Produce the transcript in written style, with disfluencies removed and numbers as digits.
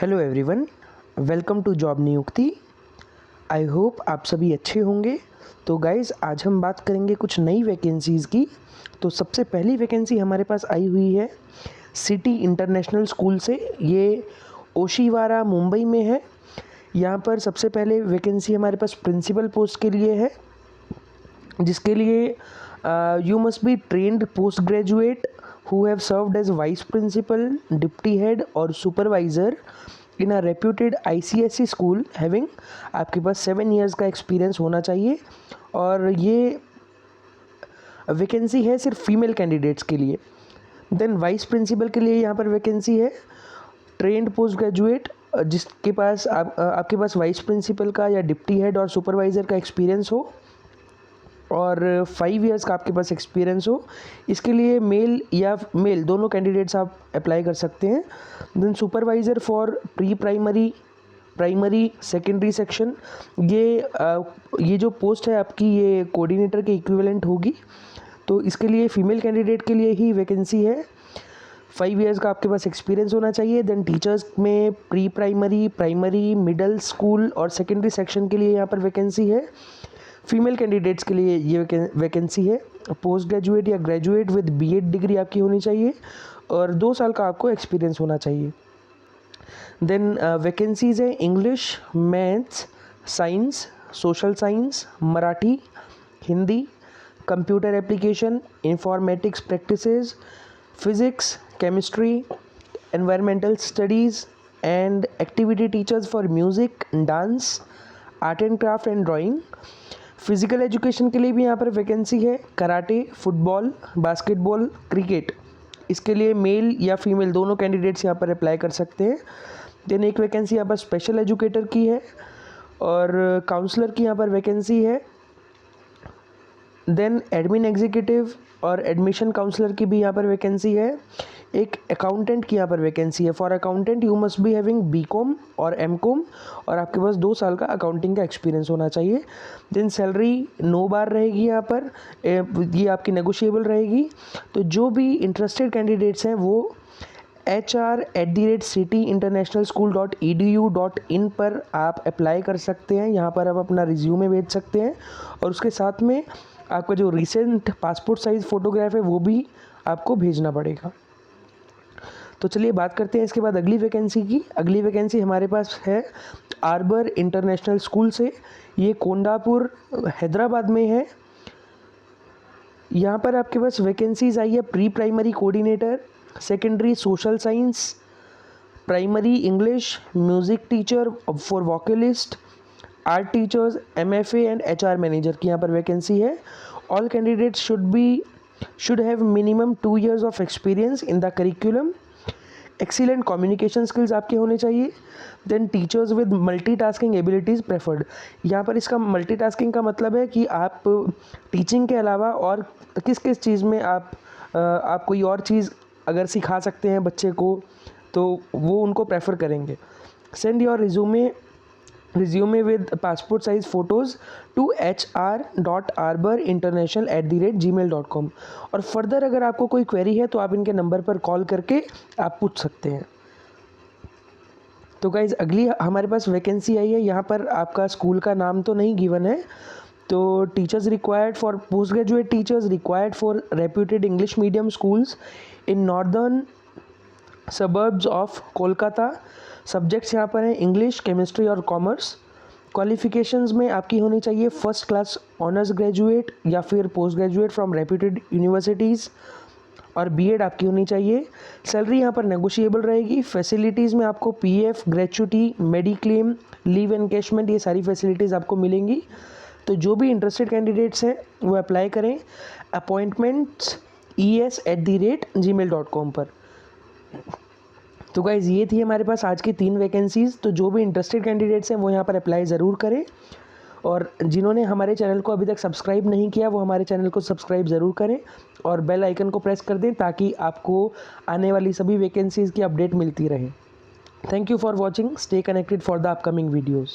Hello everyone, welcome to job Niyukti. I hope आप सभी अच्छे होंगे। तो गाइज़, आज हम बात करेंगे कुछ नई वैकेंसीज़ की। तो सबसे पहली वैकेंसी हमारे पास आई हुई है सिटी इंटरनेशनल स्कूल से। ये ओशिवारा मुंबई में है। यहाँ पर सबसे पहले वैकेंसी हमारे पास प्रिंसिपल पोस्ट के लिए है, जिसके लिए you must B trend post graduate who have served as vice principal, deputy head और supervisor in a reputed ICSE school having, आपके पास 7 years का एक्सपीरियंस होना चाहिए। और ये वैकेंसी है सिर्फ फीमेल कैंडिडेट्स के लिए। देन वाइस प्रिंसिपल के लिए यहाँ पर वैकेंसी है ट्रेंड पोस्ट ग्रेजुएट, जिसके पास आपके पास वाइस प्रिंसिपल का या डिप्टी हेड और सुपरवाइज़र का एक्सपीरियंस हो और 5 इयर्स का आपके पास एक्सपीरियंस हो। इसके लिए मेल दोनों कैंडिडेट्स आप अप्लाई कर सकते हैं। Then supervisor for pre primary secondary section, ये जो पोस्ट है आपकी, ये कोऑर्डिनेटर के इक्विवेलेंट होगी। तो इसके लिए फ़ीमेल कैंडिडेट के लिए ही वैकेंसी है। 5 इयर्स का आपके पास एक्सपीरियंस होना चाहिए। देन टीचर्स में प्री प्राइमरी मिडिल स्कूल और सेकेंडरी सेक्शन के लिए यहाँ पर वैकेंसी है। फीमेल कैंडिडेट्स के लिए ये वैकेंसी है। पोस्ट ग्रेजुएट या ग्रेजुएट विद बीएड डिग्री आपकी होनी चाहिए और 2 साल का आपको एक्सपीरियंस होना चाहिए। देन वैकेंसीज़ है English, maths, science, social science, Marathi, Hindi, computer application, informatics practices, physics, chemistry, environmental studies and activity teachers for music, dance, art and craft and drawing. Physical education के लिए भी यहाँ पर वैकेंसी है कराटे, फुटबॉल, बास्केटबॉल, क्रिकेट। इसके लिए mail या female दोनों कैंडिडेट्स यहाँ पर अप्लाई कर सकते हैं। देन एक वैकेंसी यहाँ पर स्पेशल एजुकेटर की है और काउंसलर की यहाँ पर वैकेंसी है। देन एडमिन एग्जीक्यूटिव और एडमिशन काउंसलर की भी यहाँ पर वैकेंसी है। एक अकाउंटेंट की यहाँ पर वैकेंसी है। For accountant you must be having BCom और एमकॉम और आपके पास 2 साल का अकाउंटिंग का एक्सपीरियंस होना चाहिए। देन सैलरी 9 बार रहेगी यहाँ पर, ये आपकी नेगोशिएबल रहेगी। तो जो भी इंटरेस्टेड कैंडिडेट्स हैं वो hr@cityinternationalschool.edu.in पर आप अप्लाई कर सकते हैं। यहाँ पर आप अपना रिज्यूमे भेज सकते हैं और उसके साथ में आपका जो रिसेंट पासपोर्ट साइज़ फ़ोटोग्राफ है वो भी आपको भेजना पड़ेगा। तो चलिए बात करते हैं इसके बाद अगली वैकेंसी की। अगली वैकेंसी हमारे पास है आर्बर इंटरनेशनल स्कूल से। ये कोंडापुर हैदराबाद में है। यहाँ पर आपके पास वैकेंसीज आई है pre primary coordinator, secondary social science, primary English, music teacher for vocalist, art teachers, MFA and HR manager की यहाँ पर वैकेंसी है। All candidates should have minimum 2 years of experience in the curriculum. Excellent communication skills आपके होने चाहिए। Then teachers with multitasking abilities preferred. यहाँ पर इसका मल्टीटास्किंग का मतलब है कि आप टीचिंग के अलावा और किस किस चीज़ में आप कोई और चीज़ अगर सिखा सकते हैं बच्चे को तो वो उनको प्रेफर करेंगे। Send your resume with passport size photos to hr.arbor.international@gmail.com। और फर्दर अगर आपको कोई क्वेरी है तो आप इनके नंबर पर कॉल करके आप पूछ सकते हैं। तो गाइज़, अगली हमारे पास वैकेंसी आई है। यहाँ पर आपका स्कूल का नाम तो नहीं गिवन है। तो teachers required for post graduate teachers required for reputed English medium schools in northern suburbs of Kolkata. Subjects यहाँ पर हैं इंग्लिश, केमिस्ट्री और कॉमर्स। क्वालिफिकेशंस में आपकी होनी चाहिए फर्स्ट क्लास ऑनर्स ग्रेजुएट या फिर post graduate from reputed universities और बीएड आपकी होनी चाहिए। सैलरी यहाँ पर नेगोशिएबल रहेगी। फैसिलिटीज़ में आपको PF, gratuity, mediclaim, leave encashment, ये सारी फैसिलिटीज़ आपको मिलेंगी। तो जो भी इंटरेस्टेड कैंडिडेट्स हैं वो अप्लाई करें अपॉइंटमेंट्स es@gmail.com पर। तो गाइज़, ये थी हमारे पास आज की 3 वैकेंसीज़। तो जो भी इंटरेस्टेड कैंडिडेट्स हैं वो यहाँ पर अप्लाई ज़रूर करें और जिन्होंने हमारे चैनल को अभी तक सब्सक्राइब नहीं किया वो हमारे चैनल को सब्सक्राइब ज़रूर करें और बेल आइकन को प्रेस कर दें ताकि आपको आने वाली सभी वैकेंसीज़ की अपडेट मिलती रहे। Thank you for watching. Stay connected for the upcoming videos.